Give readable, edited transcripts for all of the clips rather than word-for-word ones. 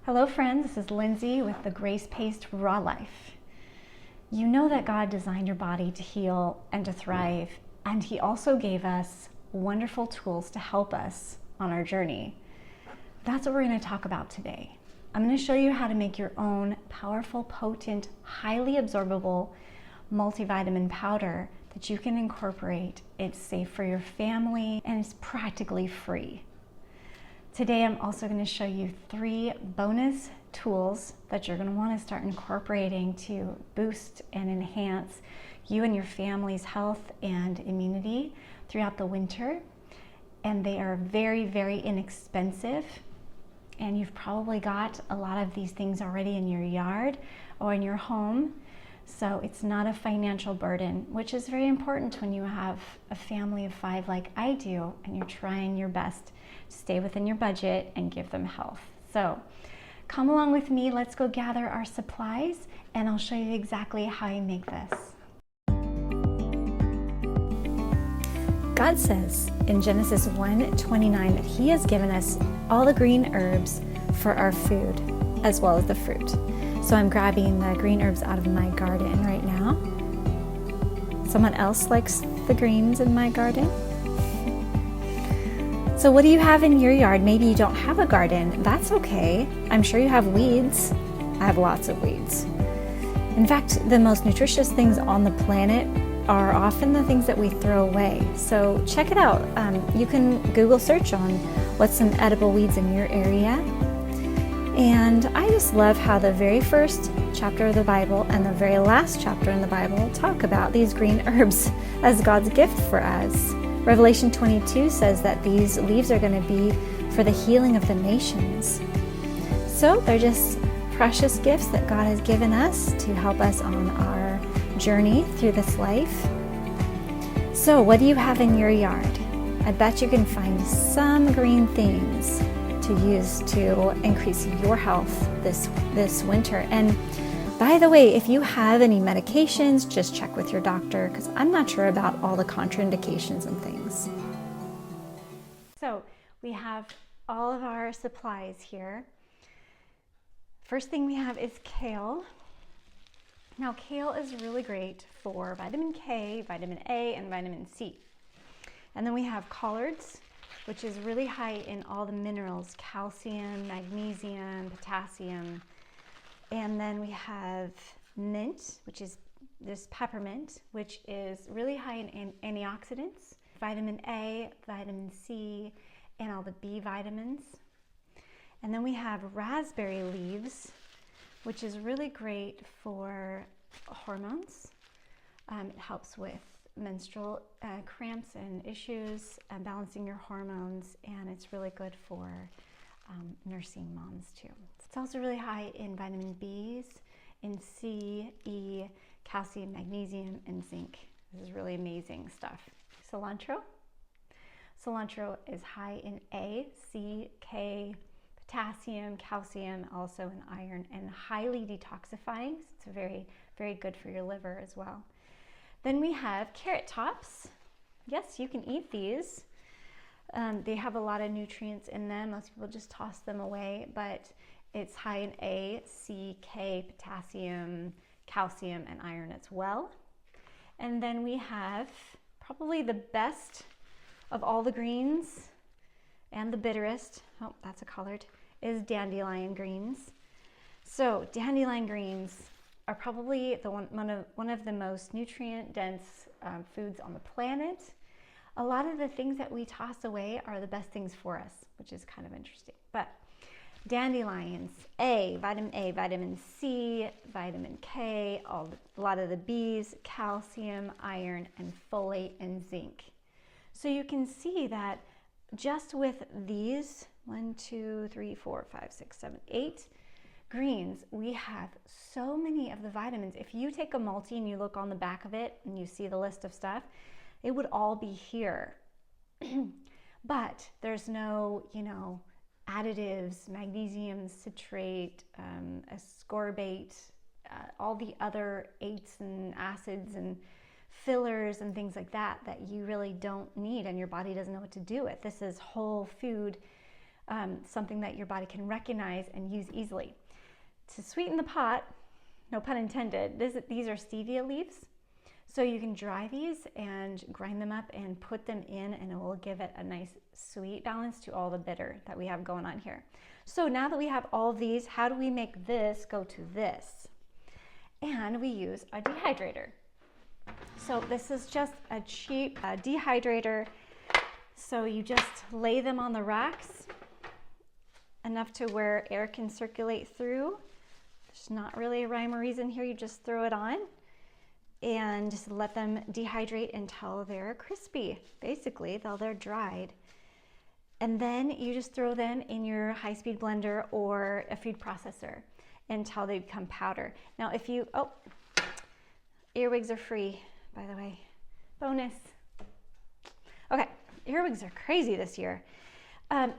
Hello friends, this is Lindsay with the Grace-Paced Raw Life. You know that God designed your body to heal and to thrive, and He also gave us wonderful tools to help us on our journey. That's what we're going to talk about today. I'm going to show you how to make your own powerful, potent, highly absorbable multivitamin powder that you can incorporate. It's safe for your family and it's practically free. Today, I'm also going to show you 3 bonus tools that you're going to want to start incorporating to boost and enhance you and your family's health and immunity throughout the winter. And they are very, very inexpensive. And you've probably got a lot of these things already in your yard or in your home. So it's not a financial burden, which is very important when you have a family of 5 like I do, and you're trying your best to stay within your budget and give them health. So come along with me, let's go gather our supplies, and I'll show you exactly how you make this. God says in Genesis 1:29 that He has given us all the green herbs for our food, as well as the fruit. So I'm grabbing the green herbs out of my garden right now. Someone else likes the greens in my garden. So what do you have in your yard? Maybe you don't have a garden. That's okay. I'm sure you have weeds. I have lots of weeds. In fact, the most nutritious things on the planet are often the things that we throw away. So check it out. You can Google search on what's some edible weeds in your area. And I just love how the very first chapter of the Bible and the very last chapter in the Bible talk about these green herbs as God's gift for us. Revelation 22 says that these leaves are going to be for the healing of the nations. So they're just precious gifts that God has given us to help us on our journey through this life. So what do you have in your yard? I bet you can find some green things to use to increase your health this winter. And by the way, if you have any medications, just check with your doctor, because I'm not sure about all the contraindications and things. So we have all of our supplies here. First thing we have is kale. Now, kale is really great for vitamin K, vitamin A, and vitamin C. And then we have collards, which is really high in all the minerals, calcium, magnesium, potassium. And then we have mint, which is this peppermint, which is really high in antioxidants, vitamin A, vitamin C, and all the B vitamins. And then we have raspberry leaves, which is really great for hormones. It helps with menstrual cramps and issues, balancing your hormones, and it's really good for nursing moms too. It's also really high in vitamin B's, in C, E, calcium, magnesium, and zinc. This is really amazing stuff. Cilantro. Cilantro is high in A, C, K, potassium, calcium, also in iron, and highly detoxifying. It's very, very good for your liver as well. Then we have carrot tops. Yes, you can eat these. They have a lot of nutrients in them. Most people just toss them away, but it's high in A, C, K, potassium, calcium, and iron as well. And then we have probably the best of all the greens and the bitterest, oh, that's a colored, is dandelion greens. So dandelion greens are probably one of the most nutrient-dense foods on the planet. A lot of the things that we toss away are the best things for us, which is kind of interesting. But dandelions, A, vitamin C, vitamin K, a lot of the B's, calcium, iron, and folate and zinc. So you can see that just with these 1, 2, 3, 4, 5, 6, 7, 8 greens, we have so many of the vitamins. If you take a multi and you look on the back of it and you see the list of stuff, it would all be here. But there's no, additives, magnesium citrate, ascorbate, all the other eights and acids and fillers and things like that that you really don't need and your body doesn't know what to do with. This is whole food something that your body can recognize and use easily. To sweeten the pot, no pun intended, these are stevia leaves. So you can dry these and grind them up and put them in, and it will give it a nice sweet balance to all the bitter that we have going on here. So now that we have all of these, how do we make this go to this? And we use a dehydrator. So this is just a cheap dehydrator. So you just lay them on the racks enough to where air can circulate through. There's not really a rhyme or reason here. You just throw it on and just let them dehydrate until they're crispy, basically, till they're dried. And then you just throw them in your high-speed blender or a food processor until they become powder. Now if you, oh, earwigs are free, by the way, bonus. Okay, earwigs are crazy this year.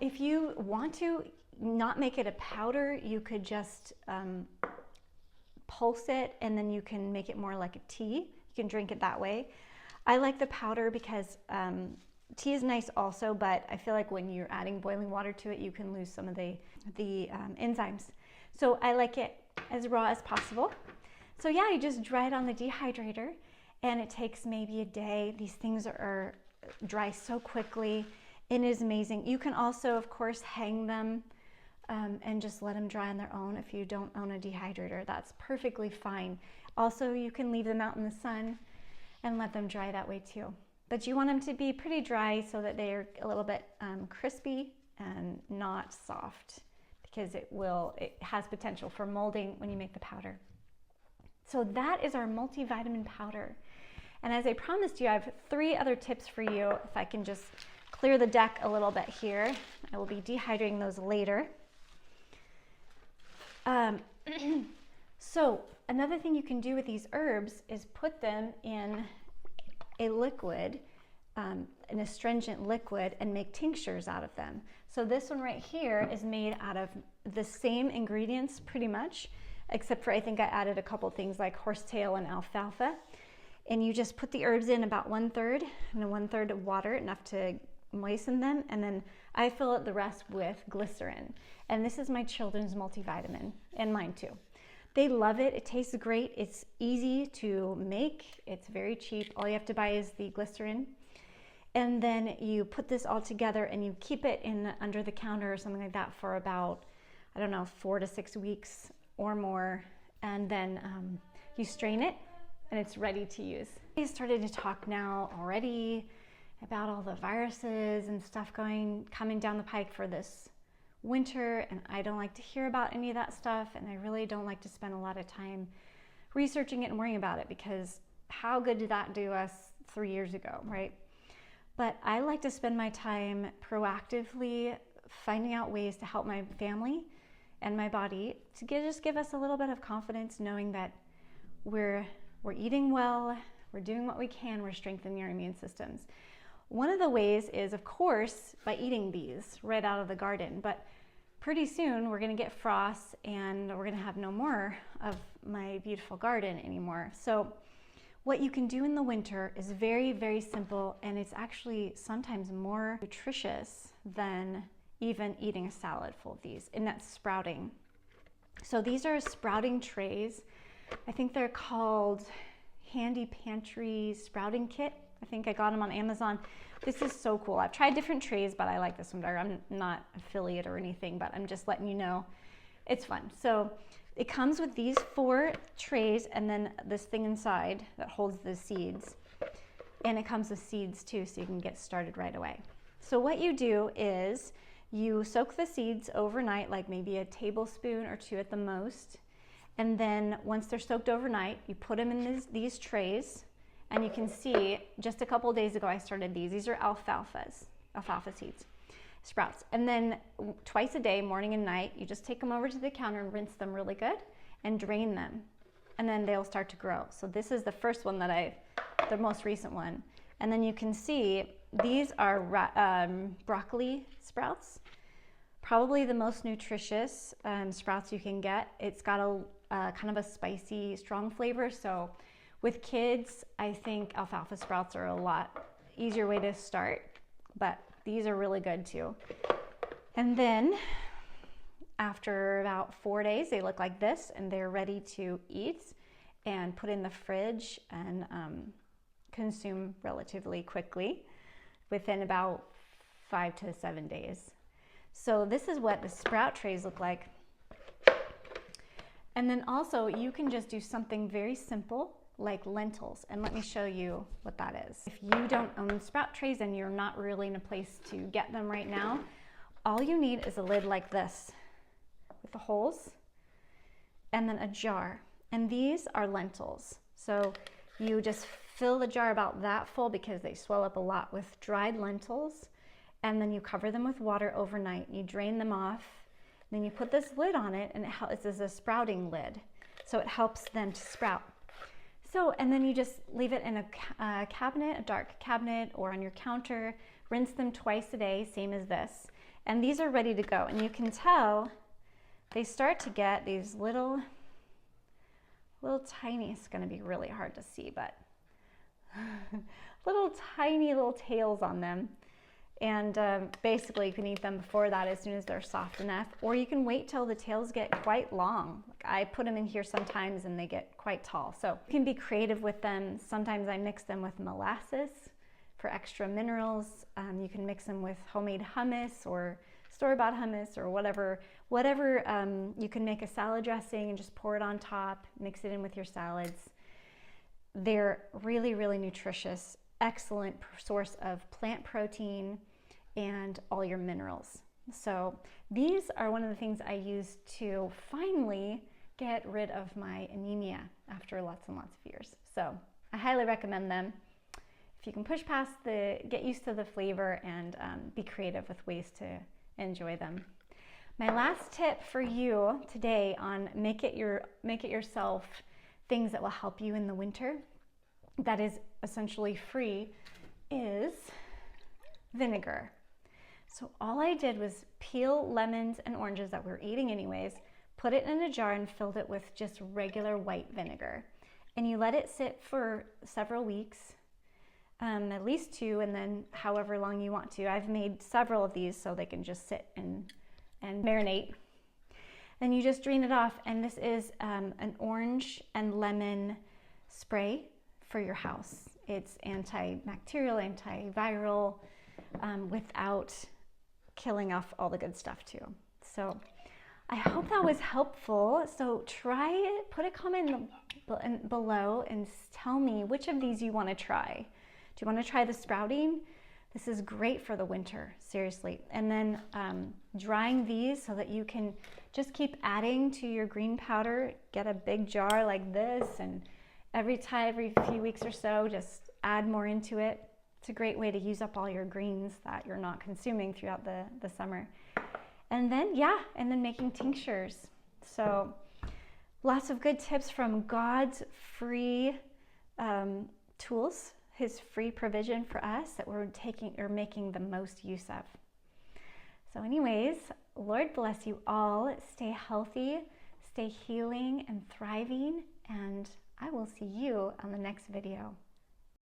If you want to not make it a powder, you could just pulse it, and then you can make it more like a tea. You can drink it that way. I like the powder because tea is nice also, but I feel like when you're adding boiling water to it, you can lose some of the enzymes. So I like it as raw as possible. So yeah, you just dry it on the dehydrator, and it takes maybe a day. These things are dry so quickly. It is amazing. You can also, of course, hang them and just let them dry on their own. If you don't own a dehydrator, that's perfectly fine. Also, you can leave them out in the sun and let them dry that way too. But you want them to be pretty dry so that they're a little bit crispy and not soft, because it has potential for molding when you make the powder. So that is our multivitamin powder. And as I promised you, I have 3 other tips for you. If I can just clear the deck a little bit here, I will be dehydrating those later. So another thing you can do with these herbs is put them in a liquid, an astringent liquid, and make tinctures out of them. So this one right here is made out of the same ingredients pretty much, except for I think I added a couple things like horsetail and alfalfa. And you just put the herbs in about 1/3 and 1/3 of water, enough to moisten them, and then I fill it the rest with glycerin. And this is my children's multivitamin, and mine too. They love it. It tastes great. It's easy to make. It's very cheap. All you have to buy is the glycerin. And then you put this all together and you keep it in under the counter or something like that for about, I don't know, 4 to 6 weeks or more. And then you strain it and it's ready to use. We started to talk now already about all the viruses and stuff coming down the pike for this winter, and I don't like to hear about any of that stuff, and I really don't like to spend a lot of time researching it and worrying about it, because how good did that do us 3 years ago, right? But I like to spend my time proactively finding out ways to help my family and my body to just give us a little bit of confidence, knowing that we're eating well, we're doing what we can, we're strengthening our immune systems. One of the ways is, of course, by eating these right out of the garden, but pretty soon we're gonna get frost and we're gonna have no more of my beautiful garden anymore. So what you can do in the winter is very, very simple, and it's actually sometimes more nutritious than even eating a salad full of these, and that's sprouting. So these are sprouting trays. I think they're called Handy Pantry Sprouting Kit. I think I got them on Amazon. This is so cool. I've tried different trays, but I like this one better. I'm not affiliate or anything, but I'm just letting you know it's fun. So it comes with these 4 trays and then this thing inside that holds the seeds. And it comes with seeds too, so you can get started right away. So what you do is you soak the seeds overnight, like maybe a tablespoon or 2 at the most. And then once they're soaked overnight, you put them in these trays. And you can see, just a couple of days ago I started these. These are alfalfa seeds, sprouts. And then twice a day, morning and night, you just take them over to the counter and rinse them really good and drain them. And then they'll start to grow. So this is the first one the most recent one. And then you can see these are broccoli sprouts. Probably the most nutritious sprouts you can get. It's got a kind of a spicy, strong flavor. So with kids, I think alfalfa sprouts are a lot easier way to start, but these are really good too. And then after about 4 days, they look like this, and they're ready to eat and put in the fridge and consume relatively quickly within about 5 to 7 days. So this is what the sprout trays look like. And then also you can just do something very simple like lentils, and let me show you what that is. If you don't own sprout trays and you're not really in a place to get them right now, all you need is a lid like this with the holes and then a jar. And these are lentils. So you just fill the jar about that full because they swell up a lot with dried lentils, and then you cover them with water overnight. You drain them off, then you put this lid on it, and this is a sprouting lid, so it helps them to sprout. So, and then you just leave it in a cabinet, a dark cabinet, or on your counter. Rinse them twice a day, same as this. And these are ready to go. And you can tell they start to get these little tiny, it's gonna be really hard to see, but tiny little tails on them. And basically you can eat them before that as soon as they're soft enough, or you can wait till the tails get quite long. I put them in here sometimes and they get quite tall. So you can be creative with them. Sometimes I mix them with molasses for extra minerals. You can mix them with homemade hummus or store-bought hummus or whatever. You can make a salad dressing and just pour it on top, mix it in with your salads. They're really, really nutritious, excellent source of plant protein and all your minerals. So these are one of the things I use to finally get rid of my anemia after lots and lots of years. So I highly recommend them. If you can push past get used to the flavor and be creative with ways to enjoy them. My last tip for you today on make it yourself things that will help you in the winter, that is essentially free, is vinegar. So all I did was peel lemons and oranges that we were eating anyways, put it in a jar and filled it with just regular white vinegar. And you let it sit for several weeks, at least 2, and then however long you want to. I've made several of these so they can just sit and marinate. Then you just drain it off, and this is an orange and lemon spray for your house. It's antibacterial, antiviral, without killing off all the good stuff too. So I hope that was helpful. So try it, put a comment below and tell me which of these you want to try. Do you want to try the sprouting? This is great for the winter, seriously. And then drying these so that you can just keep adding to your green powder. Get a big jar like this, and every few weeks or so, just add more into it. It's a great way to use up all your greens that you're not consuming throughout the summer. And then, and then making tinctures. So lots of good tips from God's free tools, his free provision for us that we're making the most use of. So anyways, Lord bless you all. Stay healthy, stay healing and thriving, and I will see you on the next video.